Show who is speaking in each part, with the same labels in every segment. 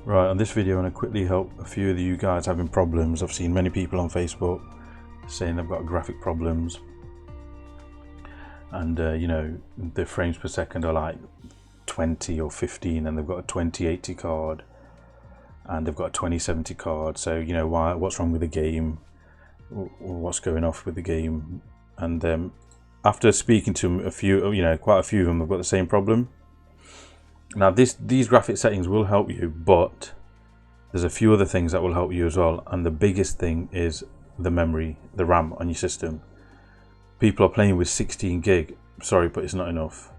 Speaker 1: Right, on this video I want to quickly help a few of you guys having problems. I've seen many people on Facebook saying they've got graphic problems and you know, the frames per second are like 20 or 15 and they've got a 2080 card and they've got a 2070 card. So you know, what's wrong with the game, or what's going off with the game? And after speaking to a few, you know, quite a few of them have got the same problem. Now these graphic settings will help you, but there's a few other things that will help you as well, and the biggest thing is the memory, the RAM on your system. People are playing with 16 gig, sorry, but it's not enough.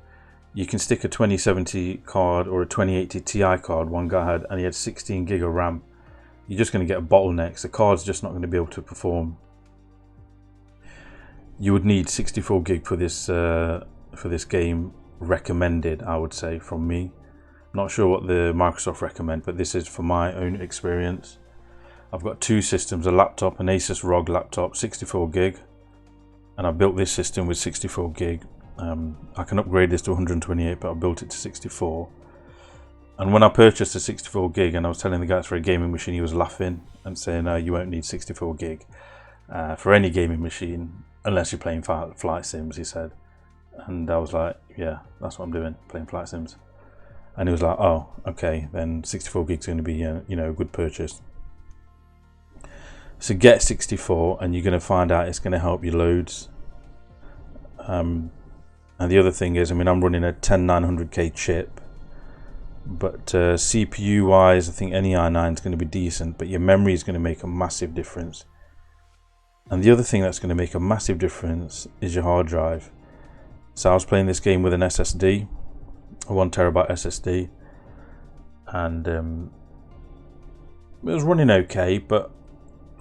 Speaker 1: You can stick a 2070 card or a 2080 Ti card, one guy had, and he had 16 gig of RAM. You're just going to get a bottleneck. The card's just not going to be able to perform. You would need 64 gig for this game, recommended, I would say, from me. Not sure what the Microsoft recommend, but this is from my own experience. I've got two systems, a laptop, an Asus ROG laptop, 64 gig, and I built this system with 64 gig. I can upgrade this to 128, but I built it to 64. And when I purchased the 64 gig and I was telling the guy it's for a gaming machine, he was laughing and saying, no, you won't need 64 gig for any gaming machine unless you're playing flight sims, he said. And I was like, yeah, that's what I'm doing, playing flight sims. And he was like, oh, okay, then 64 gigs is going to be you know, a good purchase. So get 64 and you're going to find out it's going to help you loads. And the other thing is, I mean, I'm running a 10900K chip, but CPU wise, I think any i9 is going to be decent, but your memory is going to make a massive difference. And the other thing that's going to make a massive difference is your hard drive. So I was playing this game with an SSD, a 1TB SSD, and it was running okay, but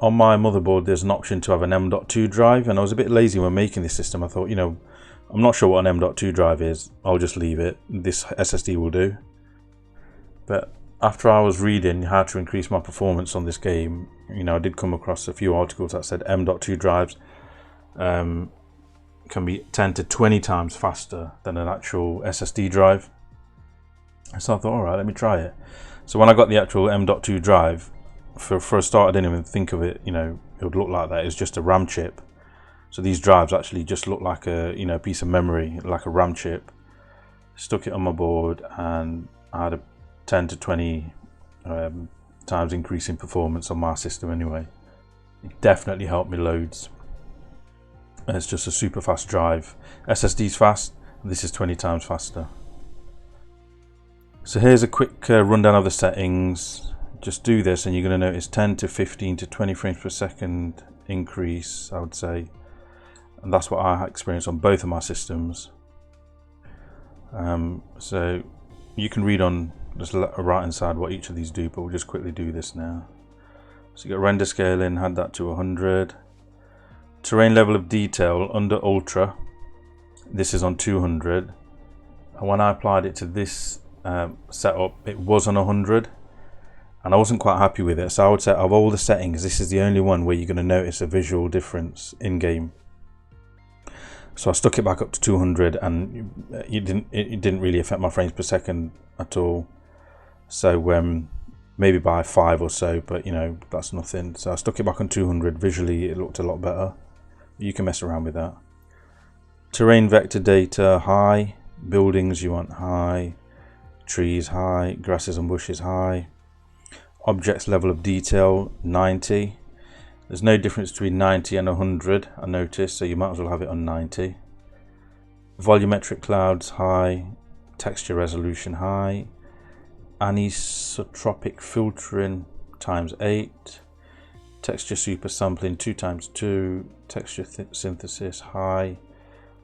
Speaker 1: on my motherboard there's an option to have an M.2 drive, and I was a bit lazy when making this system. I thought, you know, I'm not sure what an M.2 drive is, I'll just leave it, this SSD will do. But after I was reading how to increase my performance on this game, you know, I did come across a few articles that said M.2 drives can be 10 to 20 times faster than an actual SSD drive. So I thought, alright, let me try it. So when I got the actual M.2 drive, for a start, I didn't even think of it, you know, it would look like that. It's just a RAM chip. So these drives actually just look like a, you know, piece of memory, like a RAM chip. Stuck it on my board and I had a 10 to 20 times increase in performance on my system anyway. It definitely helped me loads. And it's just a super fast drive. SSD's fast, this is 20 times faster. So here's a quick rundown of the settings. Just do this and you're going to notice 10 to 15 to 20 frames per second increase, I would say. And that's what I experienced on both of my systems. So you can read on just right hand side what each of these do, but we'll just quickly do this now. So you got render scaling, had that to 100. Terrain level of detail under ultra, this is on 200. And when I applied it to this setup, it was on 100. And I wasn't quite happy with it. So I would say of all the settings, this is the only one where you're going to notice a visual difference in game. So I stuck it back up to 200 and it didn't really affect my frames per second at all. So maybe by 5 or so, but you know, that's nothing. So I stuck it back on 200. Visually it looked a lot better. You can mess around with that. Terrain vector data high, buildings you want high, trees high, grasses and bushes high. Objects level of detail 90. There's no difference between 90 and 100, I noticed, so you might as well have it on 90. Volumetric clouds high, texture resolution high, anisotropic filtering times 8, texture super sampling 2 times 2, texture synthesis high,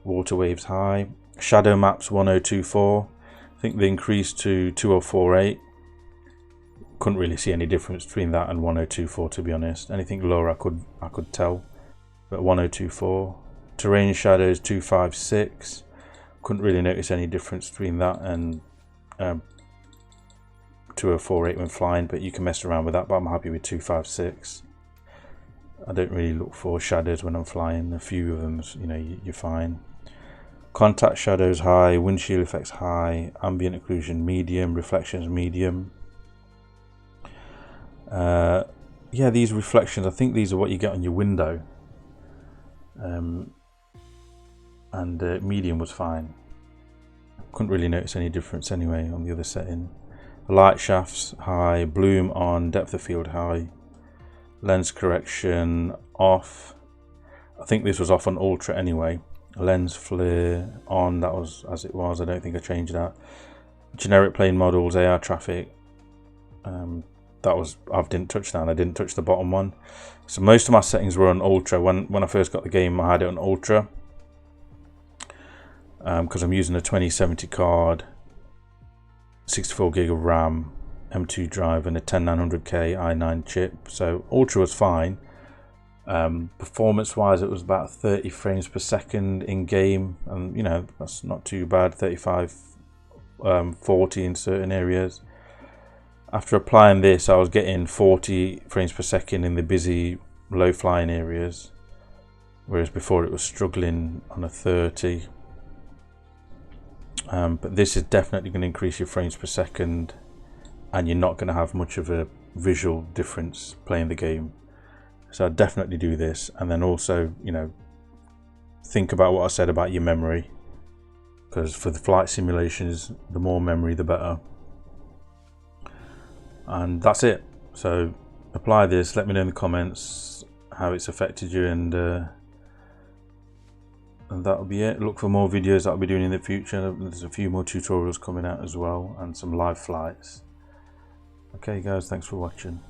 Speaker 1: water waves high, shadow maps 1024. I think they increased to 2048. Couldn't really see any difference between that and 1024, to be honest. Anything lower I could tell, but 1024. Terrain shadows 256. Couldn't really notice any difference between that and 2048 when flying, but you can mess around with that. But I'm happy with 256. I don't really look for shadows when I'm flying. A few of them, you know, you're fine. Contact shadows high, windshield effects high, ambient occlusion medium, reflections medium. Yeah, these reflections, I think these are what you get on your window. And medium was fine. Couldn't really notice any difference anyway on the other setting. Light shafts high, bloom on, depth of field high, lens correction off. I think this was off on ultra anyway. Lens flare on, that was as it was. I don't think I changed that. Generic plane models, AR traffic, that was, I didn't touch that. I didn't touch the bottom one. So most of my settings were on ultra. When I first got the game, I had it on ultra because I'm using a 2070 card, 64 gig of RAM, M2 drive, and a 10900K i9 chip. So ultra was fine. Performance wise, it was about 30 frames per second in game, and you know, that's not too bad. 35 40 in certain areas. After applying this, I was getting 40 frames per second in the busy low flying areas, whereas before it was struggling on a 30. But this is definitely going to increase your frames per second, and you're not going to have much of a visual difference playing the game. So I'd definitely do this, and then also, you know, think about what I said about your memory, because for the flight simulations, the more memory the better. And that's it. So apply this, let me know in the comments how it's affected you, and that'll be it. Look for more videos that I'll be doing in the future. There's a few more tutorials coming out as well, and some live flights. Okay guys, thanks for watching.